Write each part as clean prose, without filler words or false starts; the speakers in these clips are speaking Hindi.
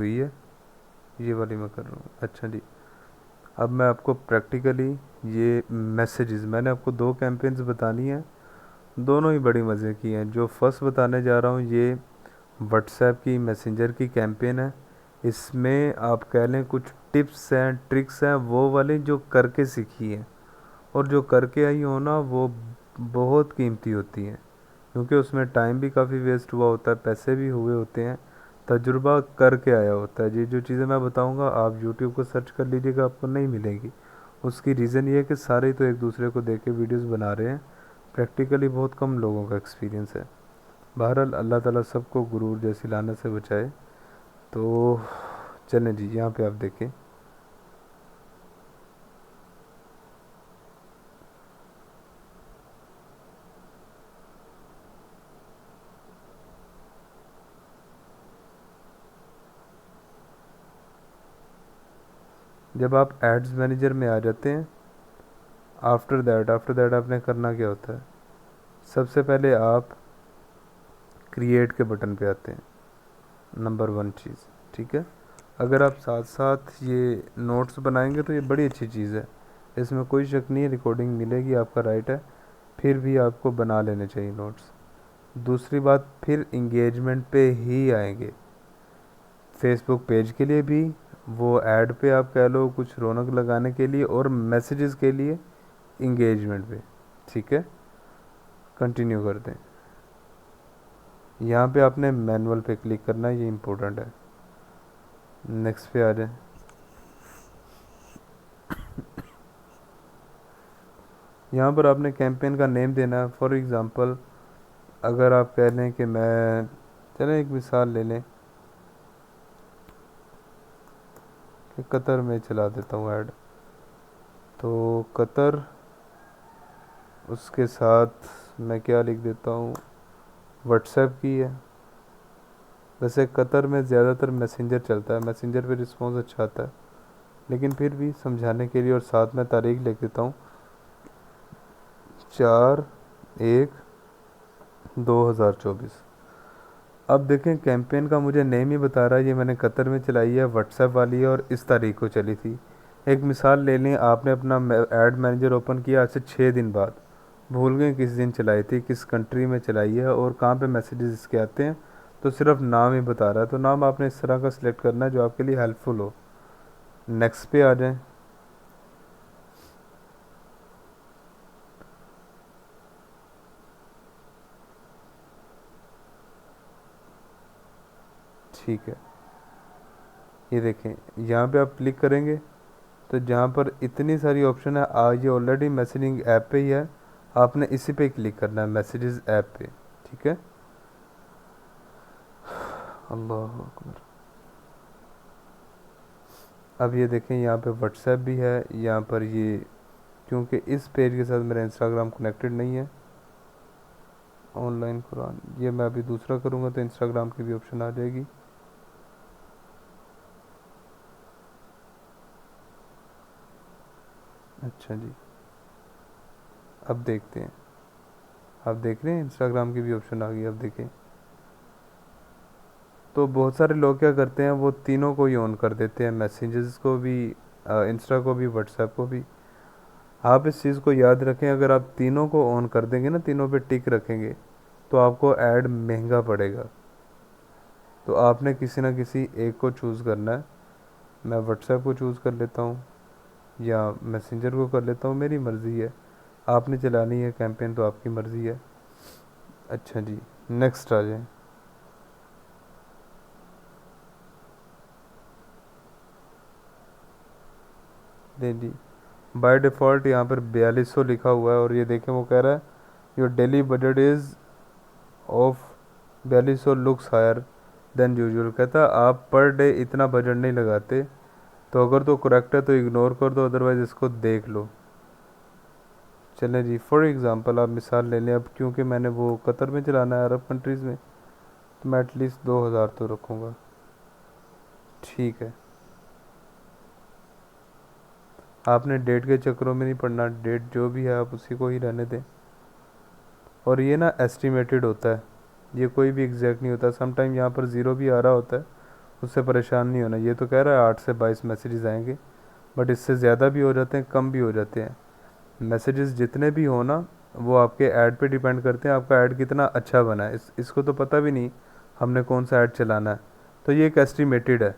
हुई है, ये वाली मैं कर रहा हूँ। अच्छा जी, अब मैं आपको प्रैक्टिकली ये मैसेजेस, मैंने आपको दो कैंपेन्स बतानी है, दोनों ही बड़ी मज़े की हैं। जो फर्स्ट बताने जा रहा हूँ ये व्हाट्सएप की मैसेंजर की कैंपेन है। इसमें आप कह लें कुछ टिप्स हैं, ट्रिक्स हैं, वो वाली जो करके सीखी हैं, और जो करके आई हो ना वो बहुत कीमती होती हैं, क्योंकि उसमें टाइम भी काफ़ी वेस्ट हुआ होता है, पैसे भी हुए होते हैं, तजुर्बा करके आया होता है। ये जो चीज़ें मैं बताऊंगा आप यूट्यूब को सर्च कर लीजिएगा, आपको नहीं मिलेंगी। उसकी रीज़न ये है कि सारे तो एक दूसरे को देख के वीडियोज़ बना रहे हैं, प्रैक्टिकली बहुत कम लोगों का एक्सपीरियंस है। बहरहाल अल्लाह ताला सबको गुरूर जैसी लानत से बचाए। तो चलें जी, यहाँ पे आप देखें, जब आप एड्स मैनेजर में आ जाते हैं, आफ्टर दैट आपने करना क्या होता है, सबसे पहले आप क्रिएट के बटन पे आते हैं, नंबर वन चीज़। ठीक है, अगर आप साथ साथ ये नोट्स बनाएंगे तो ये बड़ी अच्छी चीज़ है, इसमें कोई शक नहीं है, रिकॉर्डिंग मिलेगी, आपका राइट है, फिर भी आपको बना लेने चाहिए नोट्स। दूसरी बात, फिर इंगेजमेंट पे ही आएंगे, फेसबुक पेज के लिए भी, वो ऐड पे आप कह लो कुछ रौनक लगाने के लिए, और मैसेजेस के लिए इंगेजमेंट पे। ठीक है, कंटिन्यू कर दें। यहाँ पे आपने मैनुअल पे क्लिक करना है, ये इम्पोर्टेंट है। नेक्स्ट पे आ जाए, यहाँ पर आपने कैंपेन का नेम देना है। फॉर एग्ज़ाम्पल अगर आप कह लें कि मैं, चलें एक मिसाल ले लें कि कतर में चला देता हूँ ऐड, तो कतर, उसके साथ मैं क्या लिख देता हूँ, व्हाट्सएप की है। वैसे कतर में ज़्यादातर मैसेंजर चलता है, मैसेंजर पे रिस्पॉन्स अच्छा आता है, लेकिन फिर भी समझाने के लिए और साथ में तारीख लिख देता हूँ, 4/1/2024। अब देखें कैंपेन का मुझे नेम ही बता रहा है, ये मैंने कतर में चलाई है, व्हाट्सएप वाली है, और इस तारीख को चली थी। एक मिसाल ले लें, आपने अपना ऐड मैनेजर ओपन किया आज से 6 दिन बाद, भूल गए किस दिन चलाई थी, किस कंट्री में चलाई है, और कहाँ पे मैसेजेस इसके आते हैं, तो सिर्फ नाम ही बता रहा है। तो नाम आपने इस तरह का सिलेक्ट करना है जो आपके लिए हेल्पफुल हो। नेक्स्ट पे आ जाएं, ठीक है, ये देखें, यहाँ पे आप क्लिक करेंगे तो जहाँ पर इतनी सारी ऑप्शन है, आज ये ऑलरेडी मैसेजिंग ऐप पे ही है, आपने इसी पे क्लिक करना है, मैसेजेस ऐप पे। ठीक है, अल्लाह अकबर। अब ये देखें, यहाँ पे व्हाट्सएप भी है, यहाँ पर ये, क्योंकि इस पेज के साथ मेरा इंस्टाग्राम कनेक्टेड नहीं है, ऑनलाइन कुरान, ये मैं अभी दूसरा करूँगा तो इंस्टाग्राम की भी ऑप्शन आ जाएगी। अच्छा जी, अब देखते हैं, आप देख रहे हैं इंस्टाग्राम की भी ऑप्शन आ गई। अब देखें, तो बहुत सारे लोग क्या करते हैं, वो तीनों को ही ऑन कर देते हैं, मैसेजेस को भी, इंस्टा को भी, व्हाट्सएप को भी। आप इस चीज़ को याद रखें, अगर आप तीनों को ऑन कर देंगे ना, तीनों पे टिक रखेंगे, तो आपको ऐड महंगा पड़ेगा। तो आपने किसी ना किसी एक को चूज़ करना है। मैं व्हाट्सएप को चूज़ कर लेता हूँ, या मैसेंजर को कर लेता हूँ, मेरी मर्ज़ी है। आपने चलानी है कैंपेन तो आपकी मर्ज़ी है। अच्छा जी, नेक्स्ट आ जाए। दे जी, बाय डिफ़ॉल्ट यहाँ पर 4200 लिखा हुआ है, और ये देखें वो कह रहा है your daily budget is of 4200 looks higher than usual. कहता आप पर डे इतना बजट नहीं लगाते, तो अगर तो करेक्ट है तो इग्नोर कर दो, अदरवाइज़ इसको देख लो। चलें जी, फॉर एग्ज़ाम्पल आप मिसाल ले लें, अब क्योंकि मैंने वो कतर में चलाना है, अरब कंट्रीज़ में, तो मैं एटलीस्ट 2000 तो रखूँगा। ठीक है, आपने डेट के चक्करों में नहीं पड़ना, डेट जो भी है आप उसी को ही रहने दें। और ये ना एस्टिमेटेड होता है, ये कोई भी एग्जैक्ट नहीं होता, समटाइम यहाँ पर ज़ीरो भी आ रहा होता है, उससे परेशान नहीं होना। ये तो कह रहा है 8 से 22 मैसेजेस आएंगे, बट इससे ज़्यादा भी हो जाते हैं, कम भी हो जाते हैं। मैसेजेस जितने भी हो ना, वो आपके ऐड पे डिपेंड करते हैं, आपका ऐड कितना अच्छा बना है। इसको तो पता भी नहीं हमने कौन सा ऐड चलाना है, तो ये एक एस्टिमेटेड है।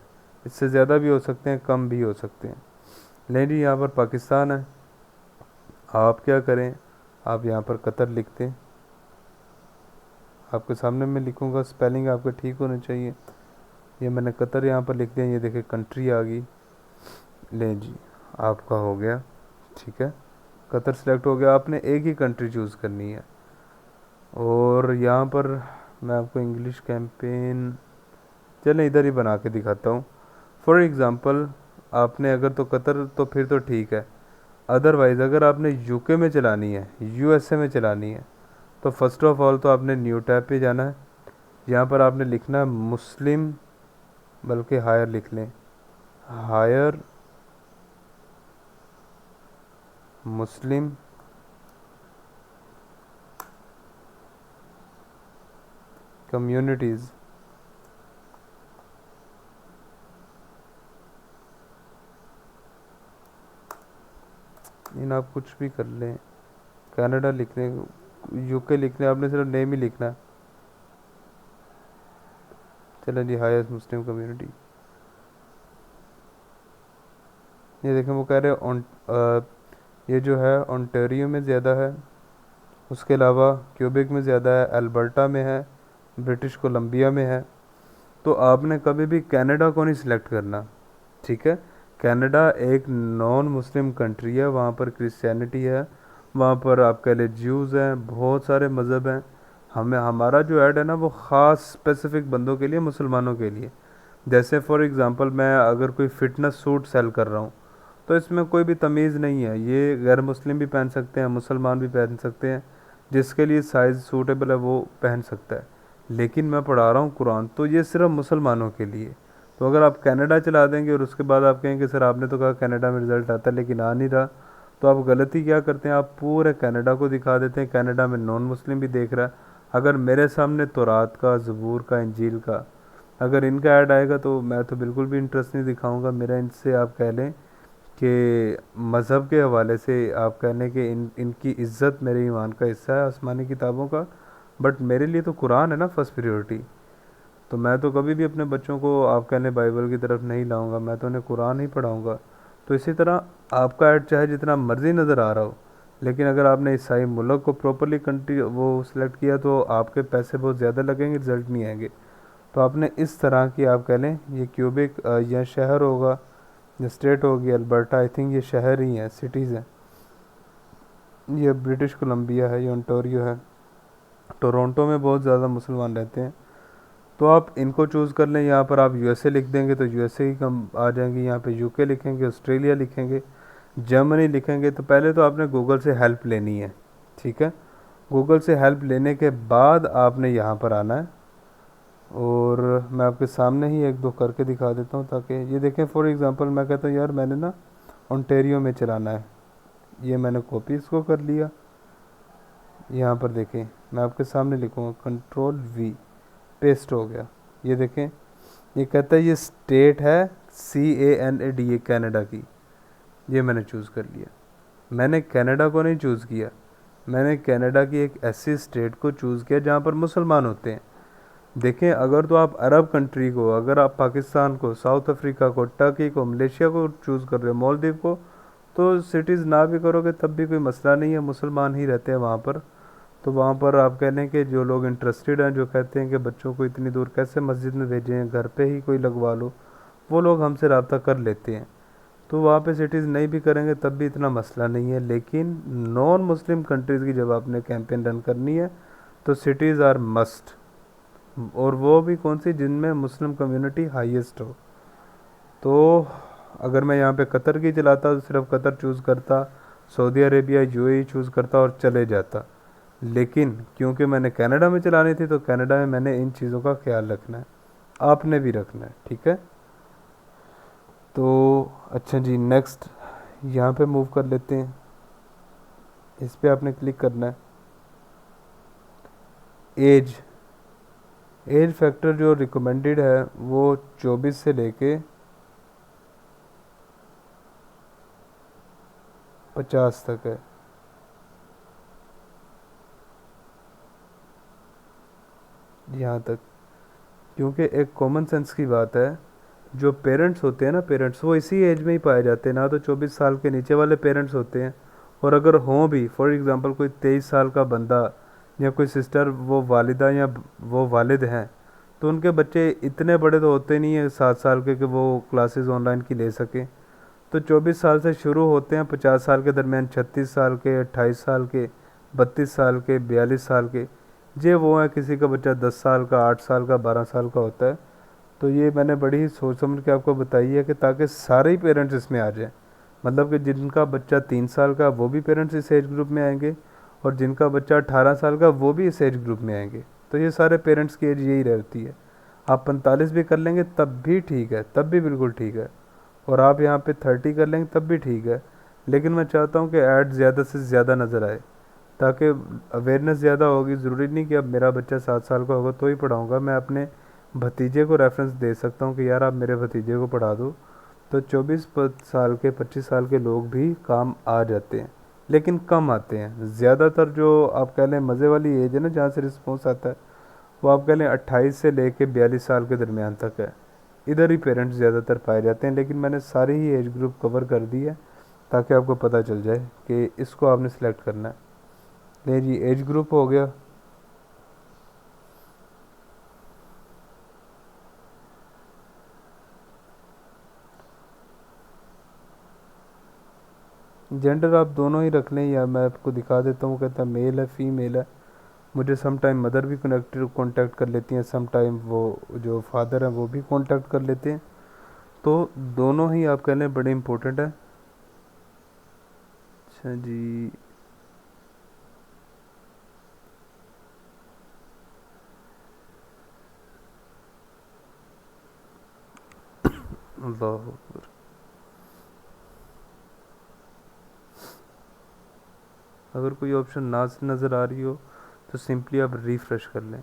इससे ज़्यादा भी हो सकते हैं, कम भी हो सकते हैं। लेकिन जी यहाँ पर पाकिस्तान है, आप क्या करें, आप यहाँ पर कतर लिखते हैं। आपके सामने मैं लिखूँगा, स्पेलिंग आपके ठीक होने चाहिए। ये मैंने कतर यहाँ पर लिख दिया, ये देखिए कंट्री आ गई। ले जी, आपका हो गया, ठीक है, कतर सेलेक्ट हो गया। आपने एक ही कंट्री चूज़ करनी है। और यहाँ पर मैं आपको इंग्लिश कैंपेन, चलें इधर ही बना के दिखाता हूँ। फॉर एग्ज़ाम्पल आपने अगर तो कतर, तो फिर तो ठीक है। अदरवाइज़ अगर आपने यूके में चलानी है, यूएसए में चलानी है, तो फर्स्ट ऑफ ऑल तो आपने न्यू टैब पे जाना है। यहाँ पर आपने लिखना है मुस्लिम, बल्कि हायर लिख लें, हायर मुस्लिम कम्युनिटीज़। इन आप कुछ भी कर लें, कनाडा लिखने, यूके लिखने, आपने सिर्फ नेम ही लिखना है। चलें जी, हायर मुस्लिम कम्युनिटी। ये देखें वो कह रहे हैं ये जो है ओंटारियो में ज़्यादा है, उसके अलावा क्यूबिक में ज़्यादा है, अल्बर्टा में है, ब्रिटिश कोलंबिया में है। तो आपने कभी भी कनाडा को नहीं सिलेक्ट करना, ठीक है। कनाडा एक नॉन मुस्लिम कंट्री है, वहाँ पर क्रिश्चियनिटी है, वहाँ पर आप कह ले ज्यूज़ हैं, बहुत सारे मज़हब हैं। हमारा जो ऐड है ना, वो ख़ास स्पेसिफिक बंदों के लिए, मुसलमानों के लिए। जैसे फॉर एग्ज़ाम्पल मैं अगर कोई फ़िटनेस सूट सेल कर रहा हूँ, तो इसमें कोई भी तमीज़ नहीं है, ये गैर मुस्लिम भी पहन सकते हैं, मुसलमान भी पहन सकते हैं, जिसके लिए साइज़ सूटेबल है वो पहन सकता है। लेकिन मैं पढ़ा रहा हूँ कुरान, तो ये सिर्फ मुसलमानों के लिए। तो अगर आप कनाडा चला देंगे और उसके बाद आप कहेंगे सर आपने तो कहा कनाडा में रिज़ल्ट आता है लेकिन आ नहीं रहा, तो आप गलती क्या करते हैं, आप पूरे कनाडा को दिखा देते हैं। कनाडा में नॉन मुस्लिम भी देख रहा है। अगर मेरे सामने तौरात का, ज़बूर का, इंजील का, अगर इनका ऐड आएगा तो मैं तो बिल्कुल भी इंटरेस्ट नहीं दिखाऊंगा। मेरा इनसे आप कह लें कि मज़हब के हवाले से आप कह लें कि इनकी इज़्ज़त मेरे ईमान का हिस्सा है, आसमानी किताबों का। बट मेरे लिए तो कुरान है ना फर्स्ट प्रायोरिटी। तो मैं तो कभी भी अपने बच्चों को आप कह लें बाइबल की तरफ नहीं लाऊंगा, मैं तो उन्हें कुरान ही पढ़ाऊंगा। तो इसी तरह आपका ऐड चाहे जितना मर्ज़ी नज़र आ रहा हो, लेकिन अगर आपने ईसाई मुल्क को प्रॉपरली कंट्री वो सिलेक्ट किया तो आपके पैसे बहुत ज़्यादा लगेंगे, रिज़ल्ट नहीं आएंगे। तो आपने इस तरह की आप कह लें, ये क्यूबिक या शहर होगा, ये स्टेट होगी अल्बर्टा, आई थिंक ये शहर ही हैं, सिटीज़ हैं। ये ब्रिटिश कोलंबिया है, ये ओंटारियो है। टोरंटो में बहुत ज़्यादा मुसलमान रहते हैं। तो आप इनको चूज़ कर लें। यहाँ पर आप यूएसए लिख देंगे तो यूएसए की कम आ जाएंगी। यहाँ पे यूके लिखेंगे, ऑस्ट्रेलिया लिखेंगे, जर्मनी लिखेंगे, तो पहले तो आपने गूगल से हेल्प लेनी है, ठीक है। गूगल से हेल्प लेने के बाद आपने यहाँ पर आना है। और मैं आपके सामने ही एक दो करके दिखा देता हूँ, ताकि ये देखें। फॉर एग्ज़ाम्पल मैं कहता हूँ यार मैंने ना ओंटारियो में चलाना है, ये मैंने कॉपी इसको कर लिया। यहाँ पर देखें, मैं आपके सामने लिखूँगा, कंट्रोल वी, पेस्ट हो गया। ये देखें, ये कहता है ये स्टेट है CANAD, ये कनाडा की, ये मैंने चूज़ कर लिया। मैंने कनाडा को नहीं चूज़ किया, मैंने कनाडा की एक ऐसी स्टेट को चूज़ किया जहाँ पर मुसलमान होते हैं। देखें, अगर तो आप अरब कंट्री को, अगर आप पाकिस्तान को, साउथ अफ्रीका को, टर्की को, मलेशिया को चूज़ कर रहे हो, मालदीव को, तो सिटीज़ ना भी करोगे तब भी कोई मसला नहीं है, मुसलमान ही रहते हैं वहाँ पर। तो वहाँ पर आप कह लें कि जो लोग इंटरेस्टेड हैं, जो कहते हैं कि बच्चों को इतनी दूर कैसे मस्जिद में भेजें, घर पे ही कोई लगवा लो, वो लोग हमसे रब्ता कर लेते हैं। तो वहाँ पे सिटीज़ नहीं भी करेंगे तब भी इतना मसला नहीं है। लेकिन नॉन मुस्लिम कंट्रीज़ की जब आपने कैंपेन रन करनी है तो सिटीज़ आर मस्ट, और वो भी कौन सी, जिनमें मुस्लिम कम्युनिटी हाईएस्ट हो। तो अगर मैं यहाँ पे कतर की चलाता तो सिर्फ कतर चूज़ करता, सऊदी अरेबिया, UAE चूज़ करता और चले जाता। लेकिन क्योंकि मैंने कनाडा में चलानी थी, तो कनाडा में मैंने इन चीज़ों का ख्याल रखना है, आपने भी रखना है, ठीक है। तो अच्छा जी, नेक्स्ट यहाँ पे मूव कर लेते हैं। इस पे आपने क्लिक करना है। एज, एज फैक्टर जो रिकमेंडेड है वो 24 से लेके 50 तक है। यहाँ तक, क्योंकि एक कॉमन सेंस की बात है, जो पेरेंट्स होते हैं ना, पेरेंट्स वो इसी एज में ही पाए जाते हैं, ना तो 24 साल के नीचे वाले पेरेंट्स होते हैं। और अगर हों भी, फॉर एग्जांपल कोई 23 साल का बंदा या कोई सिस्टर, वो वालिदा या वो वालिद हैं, तो उनके बच्चे इतने बड़े तो होते नहीं हैं 7 साल के कि वो क्लासेस ऑनलाइन की ले सकें। तो 24 साल से शुरू होते हैं, 50 साल के दरमियान 36 साल के, 28 साल के, 32 साल के, 42 साल के। ये वो है, किसी का बच्चा 10 साल का, 8 साल का, 12 साल का होता है। तो ये मैंने बड़ी ही सोच समझ के आपको बताई है कि ताकि सारे ही पेरेंट्स इसमें आ जाएं। मतलब कि जिनका बच्चा 3 साल का वो भी पेरेंट्स इस एज ग्रुप में आएंगे, और जिनका बच्चा 18 साल का वो भी इस एज ग्रुप में आएंगे। तो ये सारे पेरेंट्स की एज यही रहती है। आप 45 भी कर लेंगे तब भी ठीक है, तब भी बिल्कुल ठीक है। और आप यहाँ पे 30 कर लेंगे तब भी ठीक है। लेकिन मैं चाहता हूँ कि ऐड ज़्यादा से ज़्यादा नज़र आए, ताकि अवेयरनेस ज़्यादा होगी। ज़रूरी नहीं कि अब मेरा बच्चा 7 साल का होगा तो ही पढ़ाऊँगा, मैं अपने भतीजे को रेफरेंस दे सकता हूँ कि यार आप मेरे भतीजे को पढ़ा दो। तो 24 साल के, 25 साल के लोग भी काम आ जाते हैं, लेकिन कम आते हैं। ज़्यादातर जो आप कह लें मज़े वाली एज है ना, जहाँ से रिस्पॉन्स आता है, वो आप कह लें 28 से लेके 42 साल के दरमियान तक है। इधर ही पेरेंट्स ज़्यादातर पाए जाते हैं। लेकिन मैंने सारी ही एज ग्रुप कवर कर दी है, ताकि आपको पता चल जाए कि इसको आपने सेलेक्ट करना है। नहीं जी, एज ग्रुप हो गया। जेंडर आप दोनों ही रख लें, या मैं आपको दिखा देता हूँ, कहता है मेल है फीमेल है। मुझे सम टाइम मदर भी कांटेक्ट कर लेती हैं, सम टाइम वो जो फादर हैं वो भी कांटेक्ट कर लेते हैं। तो दोनों ही आप कह लें बड़े इंपॉर्टेंट है। अच्छा जी। अल्लाह अकबर। अगर कोई ऑप्शन ना नज़र आ रही हो तो सिंपली आप रिफ़्रेश कर लें।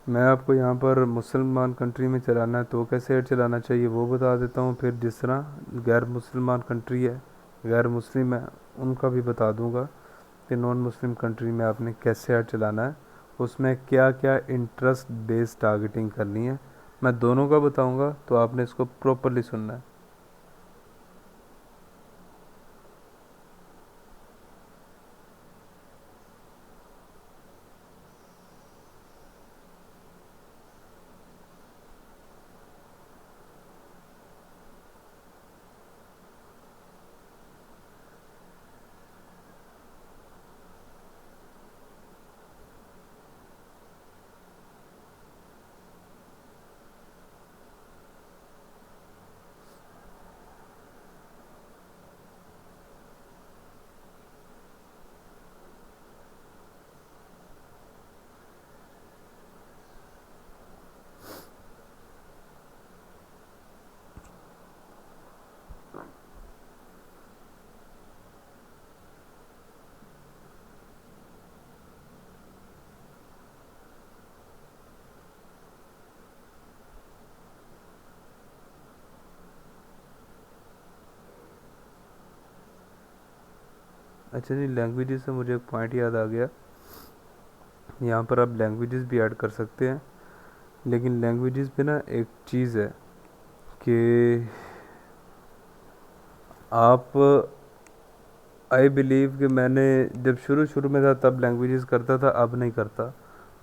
मैं आपको यहाँ पर मुसलमान कंट्री में चलाना है तो कैसे ऐड चलाना चाहिए वो बता देता हूँ। फिर जिस तरह गैर मुसलमान कंट्री है, गैर मुस्लिम है, उनका भी बता दूँगा कि नॉन मुस्लिम कंट्री में आपने कैसे ऐड चलाना है, उसमें क्या क्या इंटरेस्ट बेस्ड टारगेटिंग करनी है। मैं दोनों का बताऊँगा, तो आपने इसको प्रॉपरली सुनना है। अच्छा जी, लैंग्वेजेस से मुझे एक पॉइंट याद आ गया। यहाँ पर आप लैंग्वेजेस भी ऐड कर सकते हैं, लेकिन लैंग्वेजेस पे ना एक चीज़ है कि आप, आई बिलीव कि मैंने जब शुरू शुरू में था तब लैंग्वेजेस करता था, अब नहीं करता।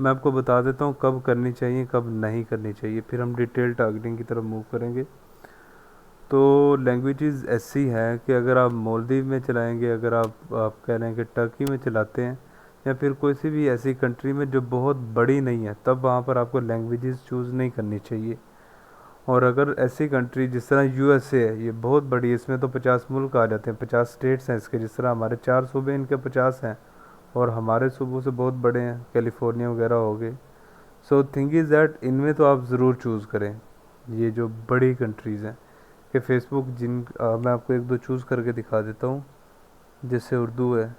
मैं आपको बता देता हूँ कब करनी चाहिए कब नहीं करनी चाहिए, फिर हम डिटेल टारगेटिंग की तरफ मूव करेंगे। तो लैंग्वेजेस ऐसी हैं कि अगर आप मालदीव में चलाएंगे, अगर आप कह रहे हैं कि टर्की में चलाते हैं, या फिर कोई सी भी ऐसी कंट्री में जो बहुत बड़ी नहीं है, तब वहाँ पर आपको लैंग्वेजेस चूज़ नहीं करनी चाहिए। और अगर ऐसी कंट्री जिस तरह यूएसए है, ये बहुत बड़ी है, इसमें तो 50 मुल्क आ जाते हैं, 50 स्टेट्स हैं इसके। जिस तरह हमारे 4 सूबे, इनके 50 हैं। और हमारे सूबों से बहुत बड़े हैं, कैलिफोर्निया वगैरह हो गए। सो थिंग इज़ दैट इनमें तो आप ज़रूर चूज़ करें ये जो बड़ी कंट्रीज़ हैं कि फ़ेसबुक मैं आपको एक दो चूज़ करके दिखा देता हूँ। जैसे उर्दू है,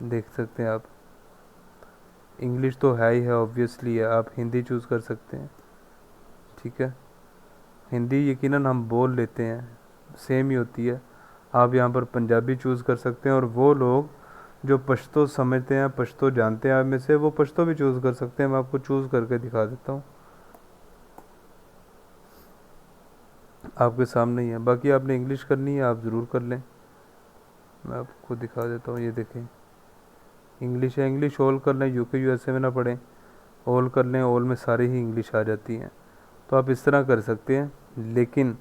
देख सकते हैं आप। इंग्लिश तो है ही है, ऑब्वियसली है। आप हिंदी चूज़ कर सकते हैं, ठीक है। हिंदी यकीनन हम बोल लेते हैं, सेम ही होती है। आप यहाँ पर पंजाबी चूज़ कर सकते हैं, और वो लोग जो पश्तो समझते हैं, पश्तो जानते हैं आप में से, वो पश्तो भी चूज़ कर सकते हैं। मैं आपको चूज़ करके दिखा देता हूँ, आपके सामने ही है। बाकी आपने इंग्लिश करनी है, आप ज़रूर कर लें। मैं आपको दिखा देता हूँ, ये देखें, इंग्लिश है। इंग्लिश ऑल कर लें, यूके यूएसए में ना पढ़ें, ऑल कर लें। ऑल में सारी ही इंग्लिश आ जाती हैं, तो आप इस तरह कर सकते हैं। लेकिन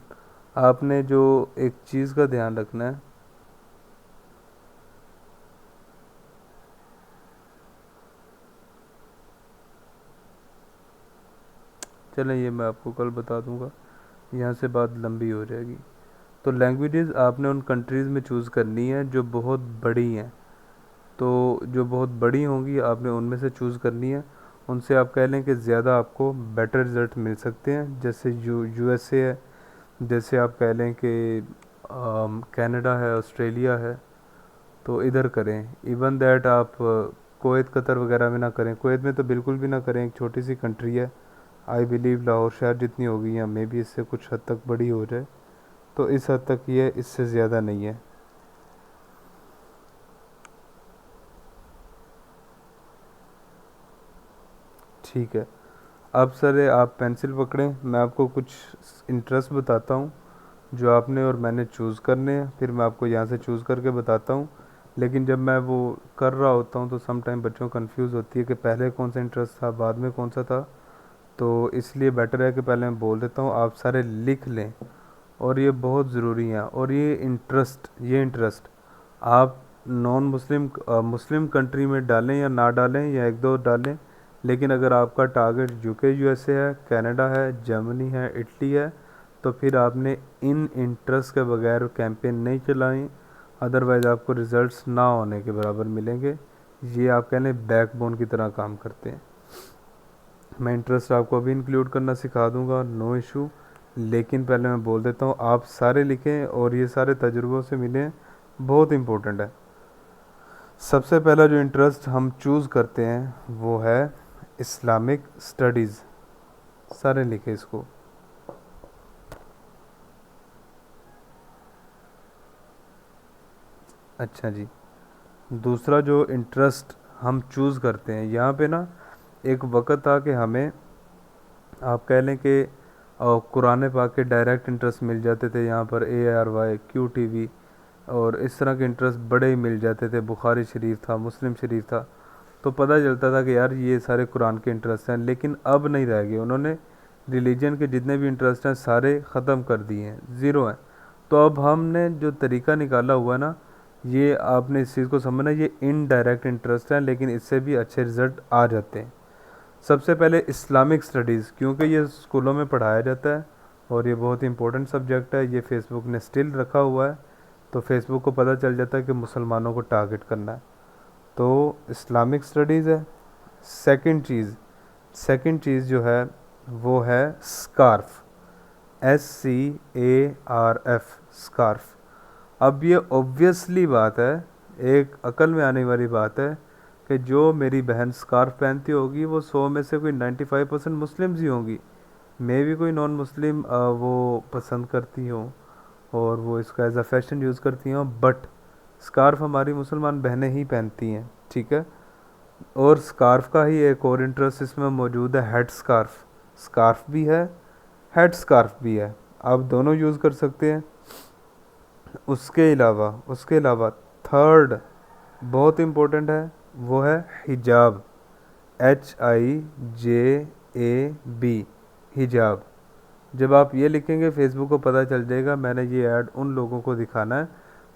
आपने जो एक चीज़ का ध्यान रखना है, चलें ये मैं आपको कल बता दूंगा, यहाँ से बात लंबी हो जाएगी। तो लैंग्वेजेस आपने उन कंट्रीज़ में चूज़ करनी है जो बहुत बड़ी हैं। तो जो बहुत बड़ी होंगी आपने उनमें से चूज़ करनी है। उनसे आप कह लें कि ज़्यादा आपको बेटर रिज़ल्ट मिल सकते हैं। जैसे यूएसए है, जैसे आप कह लें कि कनाडा है, ऑस्ट्रेलिया है, तो इधर करें। इवन दैट आप कुवैत कतर वगैरह में ना करें। कुवैत में तो बिल्कुल भी ना करें, एक छोटी सी कंट्री है। आई बिलीव लाहौर शहर जितनी होगी, या मे भी इससे कुछ हद तक बड़ी हो जाए। तो इस हद तक ये, इससे ज़्यादा नहीं है। ठीक है। अब सर आप पेंसिल पकड़ें, मैं आपको कुछ इंटरेस्ट बताता हूँ जो आपने और मैंने चूज़ करने हैं। फिर मैं आपको यहाँ से चूज़ करके बताता हूँ। लेकिन जब मैं वो कर रहा होता हूँ तो सम टाइम बच्चों को कंफ्यूज होती है कि पहले कौन सा इंटरेस्ट था, बाद में कौन सा था। तो इसलिए बेटर है कि पहले मैं बोल देता हूँ, आप सारे लिख लें। और ये बहुत ज़रूरी है। और ये इंटरेस्ट आप नॉन मुस्लिम मुस्लिम कंट्री में डालें या ना डालें, या एक दो डालें। लेकिन अगर आपका टारगेट यूके यूएसए है, कनाडा है, जर्मनी है, इटली है, तो फिर आपने इन इंटरेस्ट के बगैर कैंपेन नहीं चलाई। अदरवाइज़ आपको रिज़ल्ट्स ना होने के बराबर मिलेंगे। ये आप कह लें बैकबोन की तरह काम करते हैं। मैं इंटरेस्ट आपको अभी इंक्लूड करना सिखा दूंगा, नो इशू। लेकिन पहले मैं बोल देता हूँ, आप सारे लिखें और ये सारे तजुर्बों से मिलें, बहुत इम्पोर्टेंट है। सबसे पहला जो इंटरेस्ट हम चूज़ करते हैं वो है इस्लामिक स्टडीज़। सारे लिखें इसको। अच्छा जी। दूसरा जो इंटरेस्ट हम चूज़ करते हैं, यहाँ पे ना एक वक़्त था कि हमें, आप कह लें कि कुरान पाक के डायरेक्ट इंटरेस्ट मिल जाते थे यहाँ पर, ARY, QTV, और इस तरह के इंटरेस्ट बड़े ही मिल जाते थे। बुखारी शरीफ था, मुस्लिम शरीफ था, तो पता चलता था कि यार ये सारे कुरान के इंटरेस्ट हैं। लेकिन अब नहीं रह गए, उन्होंने रिलीजन के जितने भी इंटरेस्ट हैं सारे ख़त्म कर दिए हैं, ज़ीरो हैं। तो अब हमने जो तरीका निकाला हुआ है ना, ये आपने इस चीज़ को समझना, ये इनडायरेक्ट इंटरेस्ट है, लेकिन इससे भी अच्छे रिज़ल्ट आ जाते हैं। सबसे पहले इस्लामिक स्टडीज़, क्योंकि ये स्कूलों में पढ़ाया जाता है और ये बहुत ही इंपॉर्टेंट सब्जेक्ट है। ये फेसबुक ने स्टिल रखा हुआ है, तो फेसबुक को पता चल जाता है कि मुसलमानों को टारगेट करना है, तो इस्लामिक स्टडीज़ है। सेकंड चीज़ जो है वो है स्कार्फ, SCARF, स्कार्फ। अब ये ऑब्वियसली बात है, एक अकल में आने वाली बात है कि जो मेरी बहन स्कार्फ पहनती होगी वो 100 में से कोई 95% मुस्लिम्स ही होंगी। मे भी कोई नॉन मुस्लिम वो पसंद करती हो और वो इसका एज अ फैशन यूज़ करती हो, बट स्कार्फ हमारी मुसलमान बहनें ही पहनती हैं, ठीक है। और स्कार्फ का ही एक और इंटरेस्ट इसमें मौजूद है, हेड स्कार्फ। स्कार्फ भी है, हेड स्कार्फ भी है, आप दोनों यूज़ कर सकते हैं। उसके अलावा थर्ड बहुत इम्पोर्टेंट है, वो है हिजाब, HIJAB, हिजाब। जब आप ये लिखेंगे फेसबुक को पता चल जाएगा मैंने ये ऐड उन लोगों को दिखाना है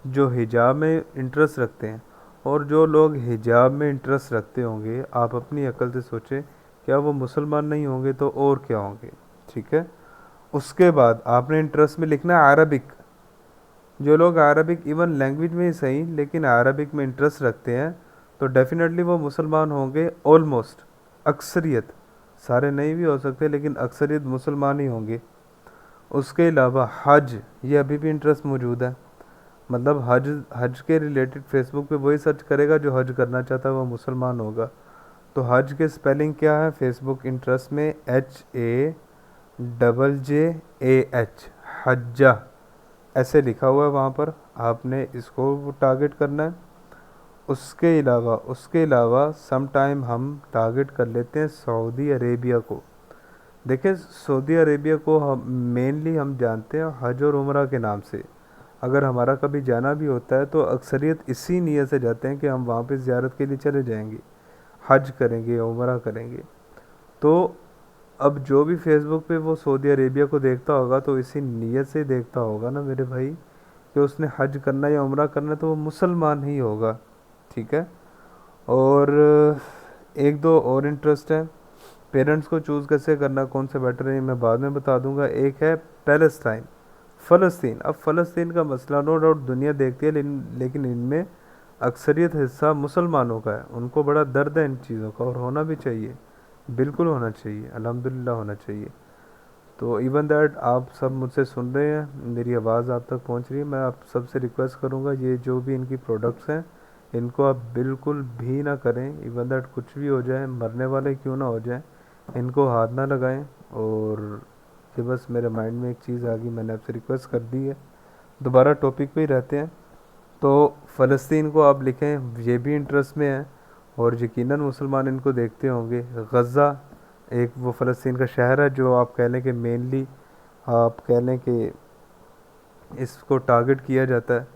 जो हिजाब में इंटरेस्ट रखते हैं। और जो लोग हिजाब में इंटरेस्ट रखते होंगे, आप अपनी अकल से सोचें, क्या वो मुसलमान नहीं होंगे तो और क्या होंगे, ठीक है। उसके बाद आपने इंटरेस्ट में लिखना है अरबिक। जो लोग अरबिक, इवन लैंग्वेज में ही सही लेकिन अरबिक में इंटरेस्ट रखते हैं, तो डेफिनेटली वो मुसलमान होंगे ऑलमोस्ट। अक्सरियत, सारे नहीं भी हो सकते लेकिन अक्सरियत मुसलमान ही होंगे। उसके अलावा हज, ये अभी भी इंटरेस्ट मौजूद है। मतलब हज, हज के रिलेटेड फेसबुक पे वही सर्च करेगा जो हज करना चाहता है, वो मुसलमान होगा। तो हज के स्पेलिंग क्या है फेसबुक इंटरेस्ट में? HAJJAH, हज्जा ऐसे लिखा हुआ है वहाँ पर, आपने इसको टारगेट करना है। उसके अलावा सम टाइम हम टारगेट कर लेते हैं सऊदी अरेबिया को। देखिए सऊदी अरेबिया को हम मेनली हम जानते हैं हज और उम्रा के नाम से। अगर हमारा कभी जाना भी होता है तो अक्सरियत इसी नीयत से जाते हैं कि हम वहाँ पे ज़ियारत के लिए चले जाएंगे, हज करेंगे, उम्रा करेंगे। तो अब जो भी फेसबुक पे वो सऊदी अरेबिया को देखता होगा तो इसी नीयत से देखता होगा ना मेरे भाई, कि उसने हज करना या उम्रा करना, तो वो मुसलमान ही होगा। ठीक है। और एक दो और इंटरेस्ट है। पेरेंट्स को चूज़ कैसे करना, कौन से बेटर है, ये मैं बाद में बता दूंगा। एक है पैलेस्टाइन, फ़लस्तीन। अब फ़लस्तीन का मसला नो डाउट दुनिया देखती है, लेकिन इनमें अक्सरियत हिस्सा मुसलमानों का है। उनको बड़ा दर्द है इन चीज़ों का, और होना भी चाहिए, बिल्कुल होना चाहिए, अल्हम्दुलिल्लाह होना चाहिए। तो इवन दैट आप सब मुझसे सुन रहे हैं, मेरी आवाज़ आप तक पहुंच रही है, मैं आप सबसे रिक्वेस्ट करूंगा ये जो भी इनकी प्रोडक्ट्स हैं इनको आप बिल्कुल भी ना करें। इवन दैट कुछ भी हो जाए, मरने वाले क्यों ना हो जाए, इनको हाथ ना लगाएं। और ये बस मेरे माइंड में एक चीज़ आ गई, मैंने आपसे रिक्वेस्ट कर दी है। दोबारा टॉपिक पे ही रहते हैं। तो फ़लस्तीन को आप लिखें, ये भी इंटरेस्ट में है, और यकीनन मुसलमान इनको देखते होंगे। गज़ा एक वो फ़लस्तीन का शहर है जो आप कह लें कि मेनली आप कह लें कि इसको टारगेट किया जाता है।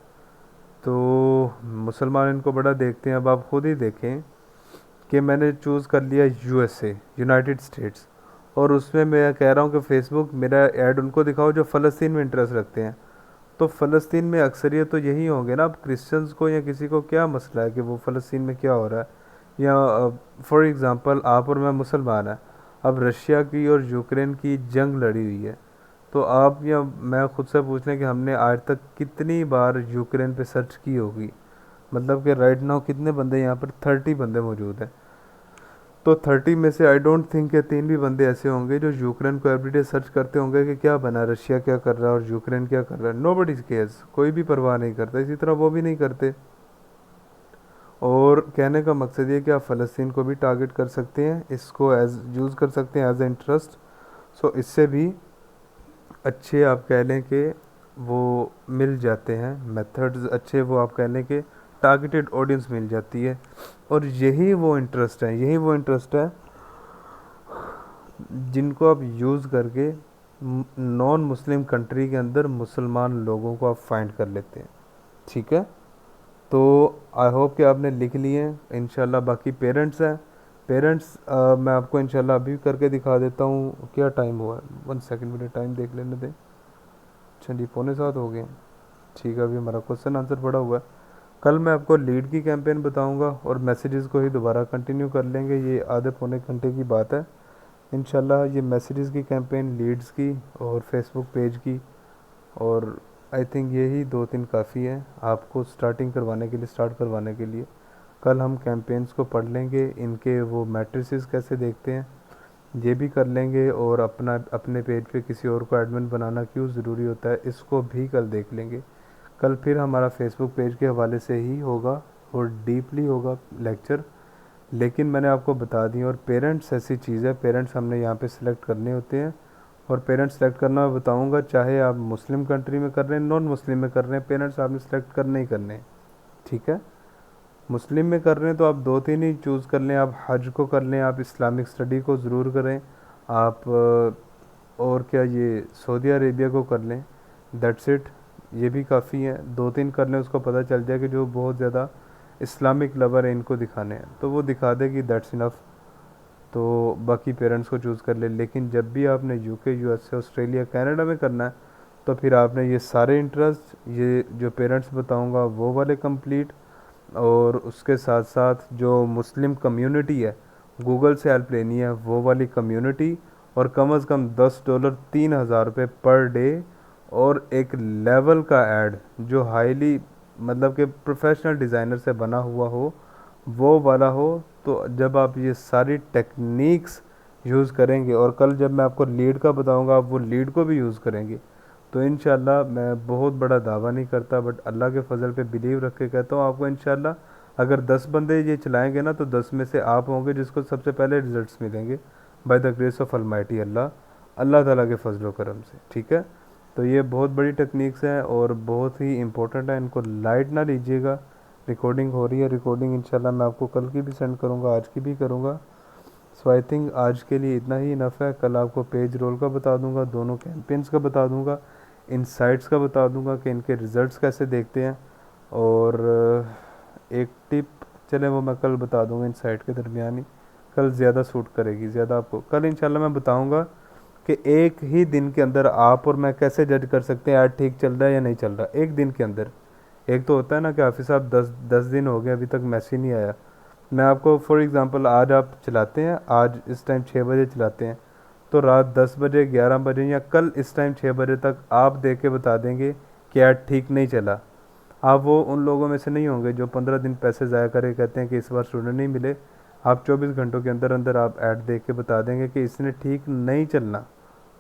तो मुसलमान इनको बड़ा देखते हैं। अब आप खुद ही देखें कि मैंने चूज़ कर लिया USA, यूनाइटेड स्टेट्स, और उसमें मैं कह रहा हूँ कि फ़ेसबुक मेरा ऐड उनको दिखाओ जो फ़लस्तीन में इंटरेस्ट रखते हैं। तो फ़लस्तीन में अक्सरियत तो यही होंगे ना। अब क्रिश्चियंस को या किसी को क्या मसला है कि वो फ़लस्तीन में क्या हो रहा है, या फॉर एग्ज़ाम्पल आप और मैं मुसलमान हैं, अब रशिया की और यूक्रेन की जंग लड़ी हुई है, तो आप या मैं खुद से पूछ लें कि हमने आज तक कितनी बार यूक्रेन पे सर्च की होगी। मतलब कि राइट नाउ कितने बंदे यहाँ पर, 30 बंदे मौजूद हैं। तो 30 में से आई डोंट थिंक के 3 भी बंदे ऐसे होंगे जो यूक्रेन को एवरीडे सर्च करते होंगे कि क्या बना, रशिया क्या कर रहा है और यूक्रेन क्या कर रहा है। नो बडी केयर्स, कोई भी परवाह नहीं करता, इसी तरह वो भी नहीं करते। और कहने का मकसद ये कि आप फ़लस्तीन को भी टारगेट कर सकते हैं, इसको एज यूज़ कर सकते हैं एज ए इंटरेस्ट। सो इससे भी अच्छे आप कह लें कि वो मिल जाते हैं मेथड्स अच्छे, वो आप कह लें कि टारगेटेड ऑडियंस मिल जाती है। और यही वो इंटरेस्ट है जिनको आप यूज़ करके नॉन मुस्लिम कंट्री के अंदर मुसलमान लोगों को आप फाइंड कर लेते हैं। ठीक है। तो आई होप कि आपने लिख लिए हैं इंशाल्लाह। बाकी पेरेंट्स हैं, पेरेंट्स मैं आपको इंशाल्लाह अभी करके दिखा देता हूँ। क्या टाइम हुआ है, 1 सेकंड मुझे टाइम देख लेने दें। अच्छा जी, 6:45 हो गए। ठीक है, अभी हमारा क्वेश्चन आंसर पड़ा हुआ है। कल मैं आपको लीड की कैंपेन बताऊंगा और मैसेजेस को ही दोबारा कंटिन्यू कर लेंगे, ये आधे पौने घंटे की बात है। इंशाल्लाह ये मैसेजेस की कैंपेन, लीड्स की और फेसबुक पेज की, और आई थिंक यही 2-3 काफ़ी है आपको स्टार्टिंग करवाने के लिए, स्टार्ट करवाने के लिए। कल हम कैंपेन्स को पढ़ लेंगे, इनके वो मैट्रिसेस कैसे देखते हैं ये भी कर लेंगे, और अपने पेज पे किसी और को एडमिन बनाना क्यों ज़रूरी होता है इसको भी कल देख लेंगे। कल फिर हमारा फेसबुक पेज के हवाले से ही होगा और डीपली होगा लेक्चर। लेकिन मैंने आपको बता दी, और पेरेंट्स ऐसी चीज़ है, पेरेंट्स हमने यहाँ पे सिलेक्ट करने होते हैं। और पेरेंट्स सेलेक्ट करना मैं बताऊंगा, चाहे आप मुस्लिम कंट्री में कर रहे हैं, नॉन मुस्लिम में कर रहे हैं, पेरेंट्स आपने सेलेक्ट करने ही करने हैं। ठीक है। मुस्लिम में कर रहे हैं तो आप 2-3 ही चूज़ कर लें। आप हज को कर लें, आप इस्लामिक स्टडी को ज़रूर करें, आप और क्या ये सऊदी अरेबिया को कर लें, दैट्स इट, ये भी काफ़ी है। 2-3 कर लें, उसको पता चल जाए कि जो बहुत ज़्यादा इस्लामिक लवर है इनको दिखाने हैं तो वो दिखा देगी, दैट्स इनफ। तो बाकी पेरेंट्स को चूज़ कर ले। लेकिन जब भी आपने UK, USA, ऑस्ट्रेलिया, कनाडा में करना है तो फिर आपने ये सारे इंटरेस्ट, ये जो पेरेंट्स बताऊंगा वो वाले कंप्लीट, और उसके साथ साथ जो मुस्लिम कम्युनिटी है गूगल से हेल्प लेनी है वो वाली कम्युनिटी, और कम से कम $10 $3,000 पर डे, और एक लेवल का ऐड जो हाईली मतलब कि प्रोफेशनल डिज़ाइनर से बना हुआ हो वो वाला हो, तो जब आप ये सारी टेक्निक्स यूज़ करेंगे और कल जब मैं आपको लीड का बताऊंगा आप वो लीड को भी यूज़ करेंगे, तो इंशाल्लाह मैं बहुत बड़ा दावा नहीं करता बट अल्लाह के फजल पे बिलीव रख के कहता हूँ आपको इंशाल्लाह अगर 10 बंदे ये चलाएंगे ना तो 10 में से आप होंगे जिसको सबसे पहले रिजल्ट्स मिलेंगे by the grace of almighty Allah, Allah ताला के फजल करम से। ठीक है, तो ये बहुत बड़ी टेक्निक्स हैं और बहुत ही इंपॉर्टेंट है, इनको लाइट ना लीजिएगा। रिकॉर्डिंग हो रही है, रिकॉर्डिंग इंशाल्लाह मैं आपको कल की भी सेंड करूँगा, आज की भी करूँगा। सो आई थिंक आज के लिए इतना ही इनफ है। कल आपको पेज रोल का बता दूंगा, दोनों कैंपेन्स का बता दूंगा, इनसाइट्स का बता दूंगा कि इनके रिज़ल्ट्स कैसे देखते हैं। और एक टिप चले वो मैं कल बता दूंगा इनसाइट के दरमियान ही, कल ज़्यादा सूट करेगी, ज़्यादा आपको कल इंशाल्लाह मैं बताऊंगा कि एक ही दिन के अंदर आप और मैं कैसे जज कर सकते हैं ऐड ठीक चल रहा है या नहीं चल रहा एक दिन के अंदर। एक तो होता है ना कि हाफिज़ साहब 10 दिन हो गए अभी तक मैसेज नहीं आया। मैं आपको फॉर एग्ज़ाम्पल आज आप चलाते हैं, आज इस टाइम 6 बजे चलाते हैं, तो रात 10 बजे 11 बजे या कल इस टाइम 6 बजे तक आप देख के बता देंगे कि ऐड ठीक नहीं चला। आप वो उन लोगों में से नहीं होंगे जो 15 दिन पैसे ज़ाया करे कहते हैं कि इस बार स्टूडेंट नहीं मिले। आप 24 घंटों के अंदर अंदर आप ऐड देख के बता देंगे कि इसने ठीक नहीं चलना,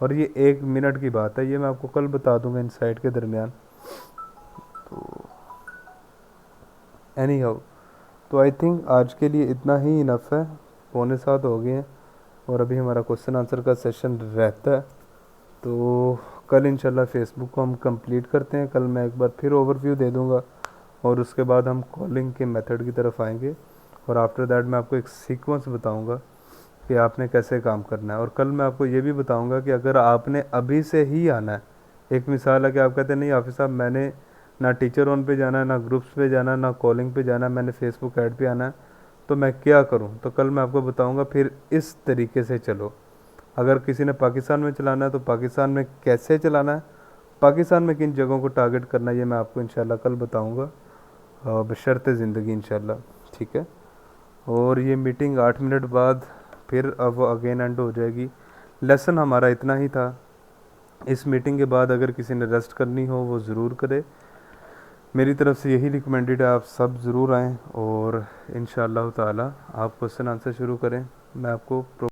और ये 1 मिनट की बात है, ये मैं आपको कल बता दूंगा इनसाइट के दरमियान। तो एनी हाउ, तो आई थिंक आज के लिए इतना ही इनफ है, 6:45 हो गए हैं और अभी हमारा क्वेश्चन आंसर का सेशन रहता है। तो कल इंशाल्लाह फेसबुक को हम कंप्लीट करते हैं, कल मैं एक बार फिर ओवरव्यू दे दूंगा और उसके बाद हम कॉलिंग के मेथड की तरफ आएंगे और आफ्टर दैट मैं आपको एक सीक्वेंस बताऊंगा कि आपने कैसे काम करना है। और कल मैं आपको ये भी बताऊंगा कि अगर आपने अभी से ही आना है, एक मिसाल है कि आप कहते हैं नहीं हाफिज़ साहब मैंने ना टीचर ऑन पे जाना है, ना ग्रुप्स पे जाना है, ना कॉलिंग पे जाना है, मैंने फेसबुक ऐड पे आना है, तो मैं क्या करूं? तो कल मैं आपको बताऊंगा फिर इस तरीके से चलो। अगर किसी ने पाकिस्तान में चलाना है तो पाकिस्तान में कैसे चलाना है, पाकिस्तान में किन जगहों को टारगेट करना है, ये मैं आपको इंशाल्लाह कल बताऊँगा बशर्ते ज़िंदगी इंशाल्लाह। ठीक है, और ये मीटिंग 8 मिनट बाद फिर अब अगेन एंड हो जाएगी। लेसन हमारा इतना ही था। इस मीटिंग के बाद अगर किसी ने रेस्ट करनी हो वो ज़रूर करे, मेरी तरफ से यही रिकमेंडेड है, आप सब ज़रूर आएँ और इंशाअल्लाह ताला आप क्वेश्चन आंसर शुरू करें। मैं आपको